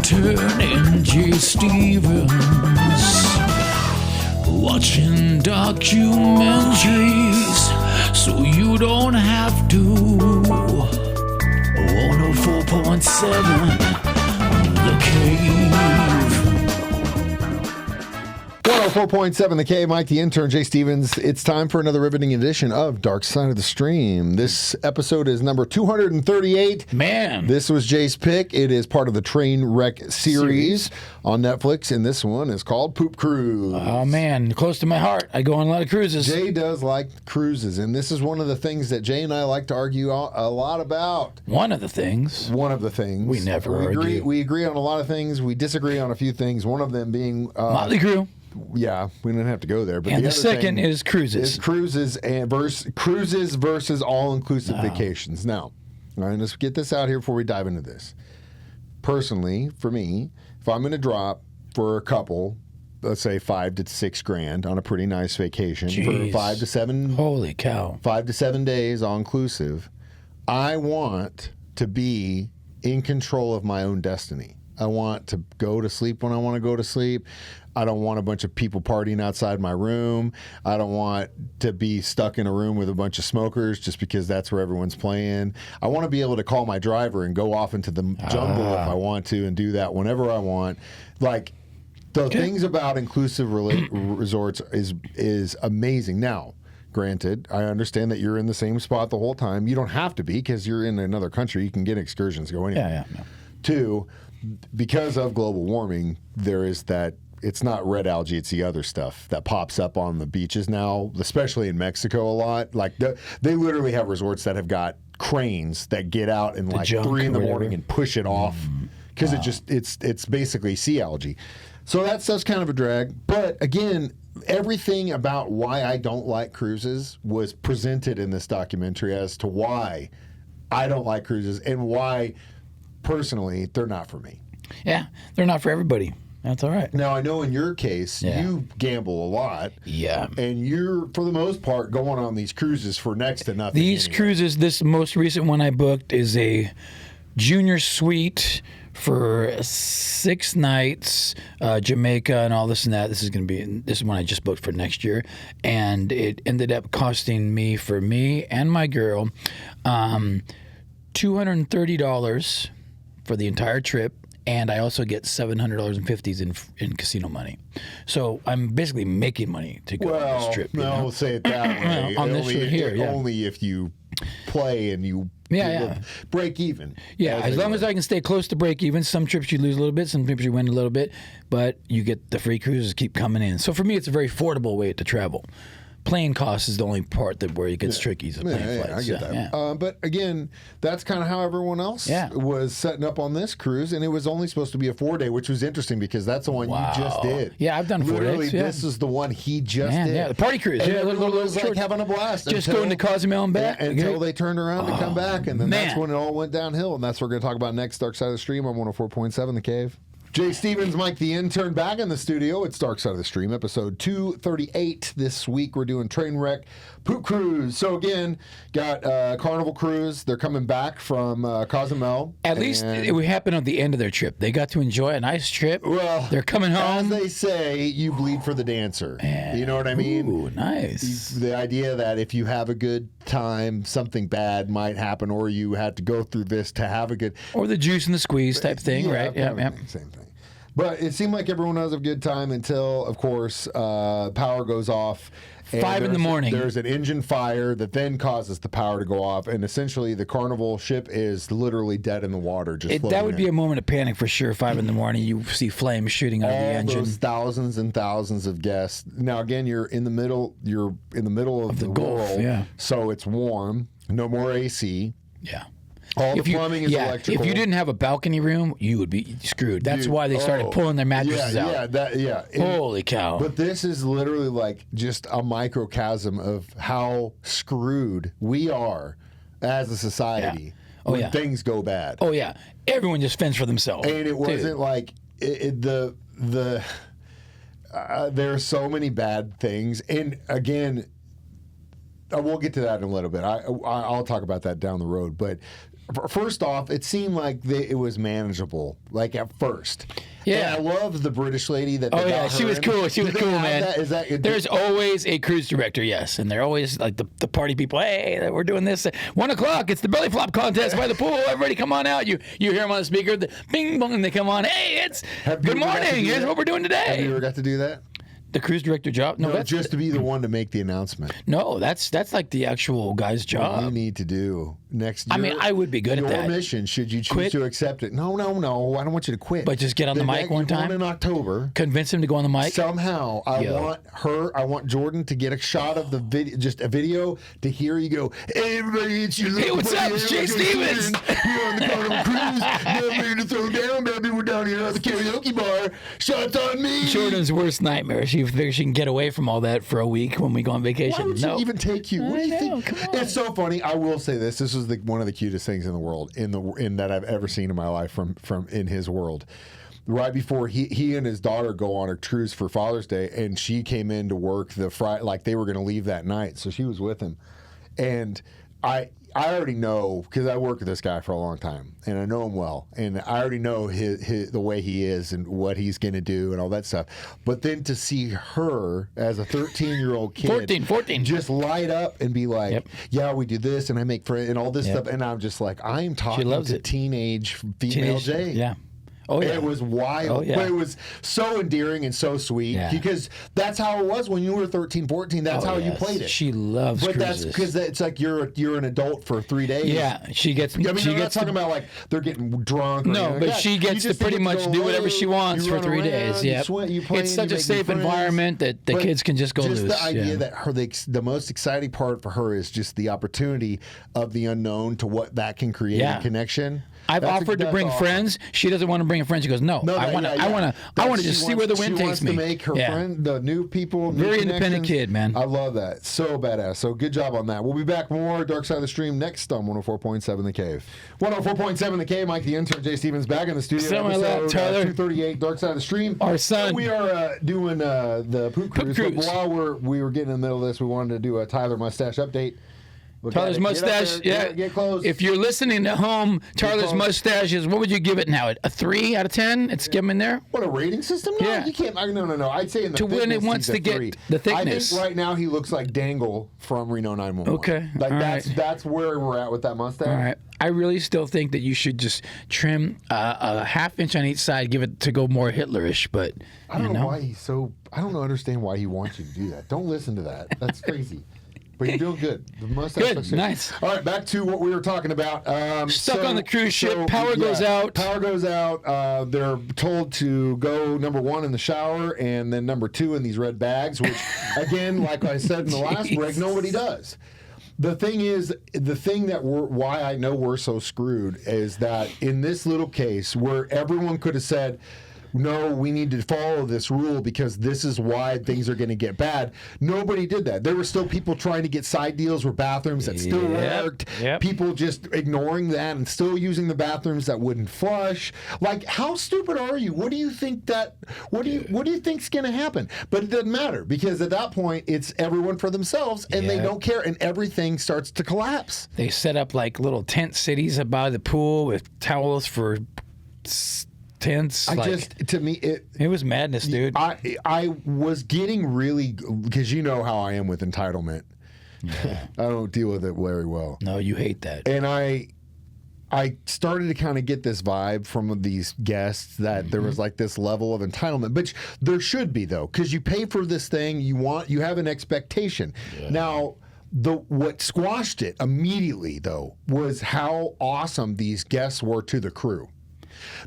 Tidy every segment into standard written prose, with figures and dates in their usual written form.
Intern and J. Stevens, watching documentaries so you don't have to. 104.7 The Cave. 104.7 The Cave, Mike the Intern, Jay Stevens. It's time for another riveting edition of Dark Side of the Stream. This episode is number 238. Man. This was Jay's pick. It is part of the Trainwreck series on Netflix, and this one is called Poop Cruise. Oh, man. Close to my heart. I go on a lot of cruises. Jay does like cruises, and this is one of the things that Jay and I like to argue a lot about. One of the things. We never argue. We agree on a lot of things. We disagree on a few things, one of them being... Motley Crue. Yeah, we didn't have to go there. But and the the other second thing is cruises. Is cruises versus all-inclusive vacations. Now, all right, let's get this out here before we dive into this. Personally, for me, if I'm going to drop for a couple, let's say $5,000 to $6,000 on a pretty nice vacation for 5 to 7. Holy cow! 5 to 7 days all-inclusive. I want to be in control of my own destiny. I want to go to sleep when I want to go to sleep. I don't want a bunch of people partying outside my room. I don't want to be stuck in a room with a bunch of smokers just because that's where everyone's playing. I want to be able to call my driver and go off into the jungle if I want to and do that whenever I want. Like, the things about inclusive resorts is amazing. Now, granted, I understand that you're in the same spot the whole time. You don't have to be because you're in another country. You can get excursions going. Yeah. Two, because of global warming, there is that. It's not red algae, it's the other stuff that pops up on the beaches now, especially in Mexico a lot. Like, they literally have resorts that have got cranes that get out in like 3 in the morning and push it off because it's basically sea algae. So that stuff's kind of a drag. But again, everything about why I don't like cruises was presented in this documentary as to why I don't like cruises and why, personally, they're not for me. Yeah, they're not for everybody. That's all right. Now, I know in your case, you gamble a lot. Yeah. And you're, for the most part, going on these cruises for next to nothing. These cruises, this most recent one I booked is a junior suite for 6 nights, Jamaica and all this and that. This is one I just booked for next year. And it ended up costing me and my girl, $230 for the entire trip. And I also get $700.50 in casino money. So I'm basically making money to go on this trip. We'll say it that way. On this trip here, Only if you play and you break even. Yeah, as long as I can stay close to break even. Some trips you lose a little bit, some trips you win a little bit, but you get the free cruises keep coming in. So for me, it's a very affordable way to travel. Plane cost is the only part where it gets tricky. Is the plane flights. I get that. Yeah. But again, that's kind of how everyone else was setting up on this cruise, and it was only supposed to be a 4-day, which was interesting because that's the one you just did. Yeah, I've done 4 days. This is the one he just did. Yeah, the party cruise. And everyone was like having a blast. Just going to Cozumel and back. Until they turned around to come back, and then that's when it all went downhill, and that's what we're going to talk about next. Dark Side of the Stream on 104.7 The Cave. Jay Stevens, Mike the Intern, back in the studio. It's Dark Side of the Stream, episode 238. This week we're doing Trainwreck Poop Cruise. So again, got Carnival Cruise. They're coming back from Cozumel. At least it happened at the end of their trip. They got to enjoy a nice trip. Well, they're coming home. As they say, you bleed for the dancer. You know what I mean? Ooh, nice. The idea that if you have a good time, something bad might happen, or you had to go through this to have a good... Or the juice and the squeeze type thing, right? Yeah, same thing. But it seemed like everyone has a good time until, of course, power goes off. 5 in the morning. There's an engine fire that then causes the power to go off, and essentially the Carnival ship is literally dead in the water. That would be a moment of panic for sure. 5 in the morning, you see flames shooting out of the engine. Those thousands and thousands of guests. Now again, you're in the middle of the Gulf, world, so it's warm. No more AC. Yeah. All the plumbing is electrical. If you didn't have a balcony room, you would be screwed. That's why they started pulling their mattresses out. Holy cow. But this is literally like just a microcosm of how screwed we are as a society when things go bad. Oh, yeah. Everyone just fends for themselves. And it wasn't like there are so many bad things. And again, we'll get to that in a little bit. I'll talk about that down the road. But first off, it seemed like it was manageable, like at first. Yeah. And I love the British lady that. Oh yeah, she was cool. She was cool, man. There's always always a cruise director, yes, and they're always like the party people. Hey, we're doing this at 1 o'clock. It's the belly flop contest by the pool. Everybody, come on out. You hear them on the speaker, the bing bong, and they come on. Hey, it's good morning. Here's what we're doing today. Have you ever got to do that? The cruise director job? No, that's just to be the one to make the announcement. No, that's like the actual guy's job. What you need to do next year. I mean, I would be good at that. Your mission, should you choose to accept it. No. I don't want you to quit. But just get on the mic one time. In October. Convince him to go on the mic. Somehow, I want Jordan to get a shot of the video, just a video to hear you go, hey, everybody, it's your little Hey, what's up? It's Jay Stevens. You're on the Carnival Cruise. Not ready to throw down, baby. We're down here at the karaoke bar. Shots on me. Jordan's worst nightmare. She figures she can get away from all that for a week when we go on vacation. Why would she even take you? What do you think? Come on. It's so funny. I will say this. This was one of the cutest things in the world, in that I've ever seen in my life from in his world. Right before he and his daughter go on a cruise for Father's Day, and she came in to work the Friday, like they were going to leave that night, so she was with him, and I already know, because I work with this guy for a long time, and I know him well, and I already know the way he is and what he's going to do and all that stuff. But then to see her as a 13-year-old kid, 14, just light up and be like, yeah, we do this, and I make friends and all this stuff, and I'm just like, I am talking to teenage female Jay. Yeah. Oh, yeah. It was wild. Oh, yeah. But it was so endearing and so sweet because that's how it was when you were 13, 14. That's how you played it. She loves cruises. That's because it's like you're an adult for 3 days. Yeah, she gets. I mean, she I'm not gets talking about like they're getting drunk. No, but she gets to pretty much do whatever she wants for 3 days. Yeah, it's such a safe environment that the kids can just go loose. Just the idea that the most exciting part for her is just the opportunity of the unknown to what that can create a connection. I've offered to bring friends. She doesn't want to bring a friend. She goes, no, I want to just see where the wind takes me. She wants to make her friend, the new people, very independent kid, man. I love that. So badass. So good job on that. We'll be back more Dark Side of the Stream next on 104.7 The Cave. 104.7 The Cave. Mike the Intern, Jay Stevens back in the studio. Tyler. 238 Dark Side of the Stream. Our son. So we are doing the poop cruise. But while we were getting in the middle of this, we wanted to do a Tyler mustache update. Tyler's mustache, get close. If you're listening at home, Tyler's mustache is, what would you give it now? A 3 out of 10? It's given in there? What, a rating system? No, you can't. No. I'd say in the thickness, when it wants to get 3. the thickness. I think right now he looks like Dangle from Reno 911. Okay. Like that's where we're at with that mustache. All right. I really still think that you should just trim a half inch on each side, give it to go more Hitlerish, but I don't know why he's so. I don't understand why he wants you to do that. Don't listen to that. That's crazy. But you're doing good. The mustache good, nice. All right, back to what we were talking about. Stuck on the cruise ship, power goes out. Power goes out. They're told to go number 1 in the shower and then number 2 in these red bags, which, again, like I said in the last break, nobody does. The thing is, why I know we're so screwed is that in this little case where everyone could have said, no, we need to follow this rule because this is why things are going to get bad. Nobody did that. There were still people trying to get side deals with bathrooms that still worked. Yep. People just ignoring that and still using the bathrooms that wouldn't flush. Like, how stupid are you? What do you think what do you think's going to happen? But it doesn't matter because at that point it's everyone for themselves and they don't care and everything starts to collapse. They set up like little tent cities by the pool with towels for tents. To me, it was madness, dude. I was getting really, because you know how I am with entitlement. Yeah. I don't deal with it very well. No, you hate that. And I started to kind of get this vibe from these guests that there was like this level of entitlement, but there should be though, because you pay for this thing, you have an expectation. Yeah. Now, what squashed it immediately though was how awesome these guests were to the crew.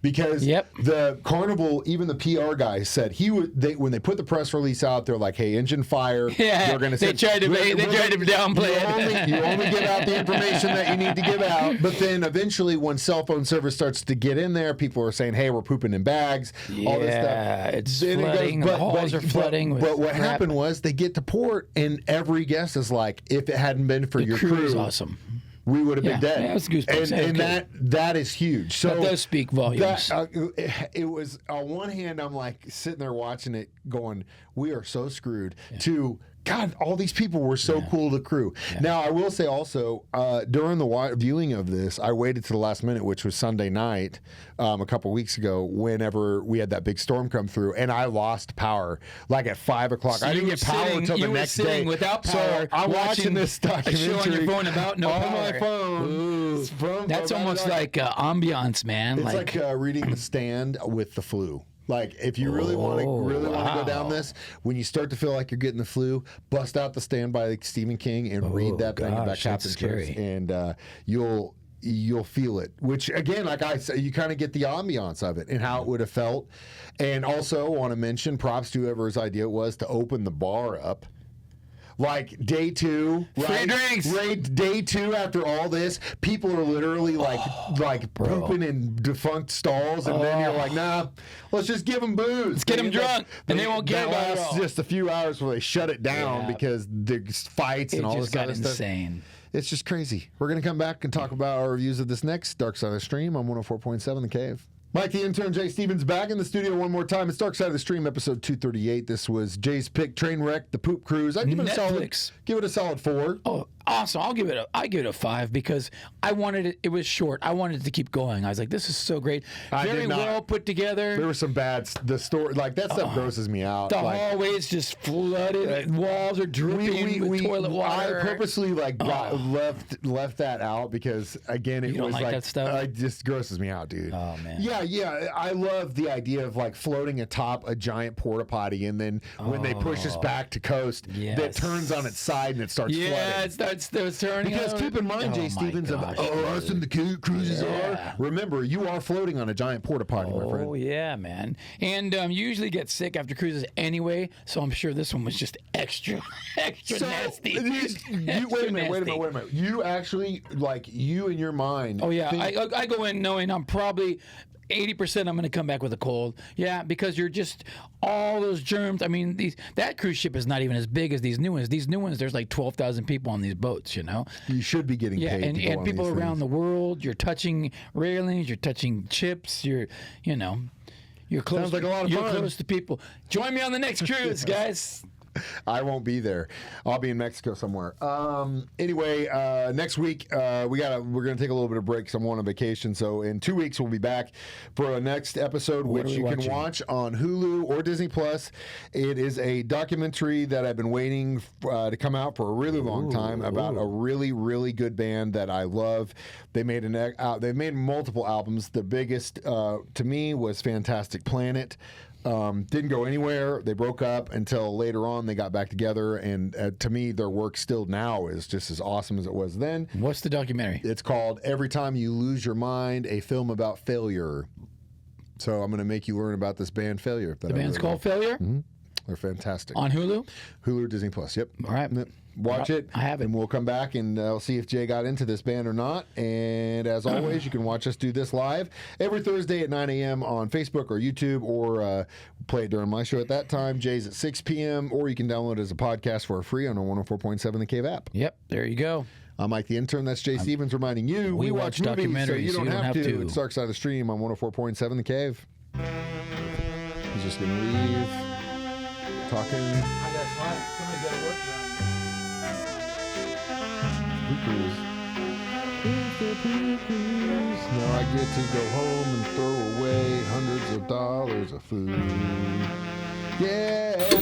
Because the Carnival, even the PR guy said when they put the press release out, they're like, "Hey, engine fire." Yeah, they're gonna. They tried to downplay it. You only give out the information that you need to give out. But then eventually, when cell phone service starts to get in there, people are saying, "Hey, we're pooping in bags." All this stuff. Yeah, it's flooding. The halls are flooding. But what happened was they get to port, and every guest is like, "If it hadn't been for your crew, is awesome." We would have been dead. Yeah, that's goosebumps. And that is huge. So that does speak volumes. It was, on one hand, I'm like sitting there watching it going, we are so screwed, to God, all these people were so cool to crew. Yeah. Now, I will say also, during the viewing of this, I waited to the last minute, which was Sunday night a couple weeks ago, whenever we had that big storm come through, and I lost power like at 5 o'clock. So I didn't get power until the next day. Without power, so I'm watching this documentary a show on your phone about no on power. my phone. That's almost like ambiance, man. It's like reading The Stand with the flu. Like, if you really want to go down this, when you start to feel like you're getting the flu, bust out The Stand by Stephen King and read that thing about Captain Trips, and you'll feel it. Which, again, like I said, you kind of get the ambiance of it and how it would have felt. And also want to mention props to whoever's idea it was to open the bar up. Like day 2, free drinks. Day 2 after all this, people are literally like pooping in defunct stalls, and then you're like, nah, let's just give them booze. Let's get them drunk, and they won't get it. Lasts just a few hours before they shut it down because there's fights and all this kind of stuff. It just got insane. It's just crazy. We're gonna come back and talk about our reviews of this next Dark Side of the Stream on 104.7 The Cave. Mike the Intern, Jay Stevens, back in the studio one more time. It's Dark Side of the Stream, episode 238. This was Jay's pick, Trainwreck, The Poop Cruise. I'd give it a solid 4. Oh, awesome! I give it a 5 because I wanted it. It was short. I wanted it to keep going. I was like, this is so great. Very well put together. There was some bad. The story, like that stuff, grosses me out. The hallways just flooded. Walls are dripping with toilet water. I purposely left that out because again, it was like that stuff. It just grosses me out, dude. Oh man. Yeah. I love the idea of like floating atop a giant porta potty, and then when they push us back to coast, that turns on its side and it starts flooding. Yeah, it starts turning. Because keep in mind, Jay Stevens, us and the cruises are. Remember, you are floating on a giant porta potty, my friend. Oh yeah, man. And you usually get sick after cruises anyway, so I'm sure this one was just extra nasty. Wait a minute. You actually, like, you in your mind. Oh yeah, I go in knowing I'm probably 80% I'm going to come back with a cold. Yeah, because you're just all those germs. I mean, that cruise ship is not even as big as these new ones. These new ones, there's like 12,000 people on these boats, you know? You should be getting paid. And people around the world. You're touching railings. You're touching chips. You're close. Sounds like a lot of fun. You're close to people. Join me on the next cruise, guys. I won't be there. I'll be in Mexico somewhere. Anyway, next week we're gonna take a little bit of break because I'm on vacation. So in 2 weeks we'll be back for a next episode, which you can watch on Hulu or Disney Plus. It is a documentary that I've been waiting to come out for a really long time about a really, really good band that I love. They made they've made multiple albums. The biggest to me was Fantastic Planet. Didn't go anywhere. They broke up until later on they got back together, and to me their work still now is just as awesome as it was then. What's the documentary? It's called Every Time You Lose Your Mind, a film about failure. So I'm going to make you learn about this band Failure. The band's called Failure? Mm-hmm. They're fantastic. On Hulu? Hulu, Disney Plus, yep. All right. Watch it. I have it. And we'll come back and I'll see if Jay got into this band or not. And as always, you can watch us do this live every Thursday at 9 a.m. on Facebook or YouTube, or play it during my show at that time. Jay's at 6 p.m. Or you can download it as a podcast for free on a 104.7 The Cave app. Yep, there you go. I'm Mike the Intern. That's Jay Stevens reminding you we watch movies, documentaries, so you don't have to. It's Dark Side of the Stream on 104.7 The Cave. He's just going to leave. Talking. I got slide. Somebody got to work around Now I get to go home and throw away hundreds of dollars of food. Yeah.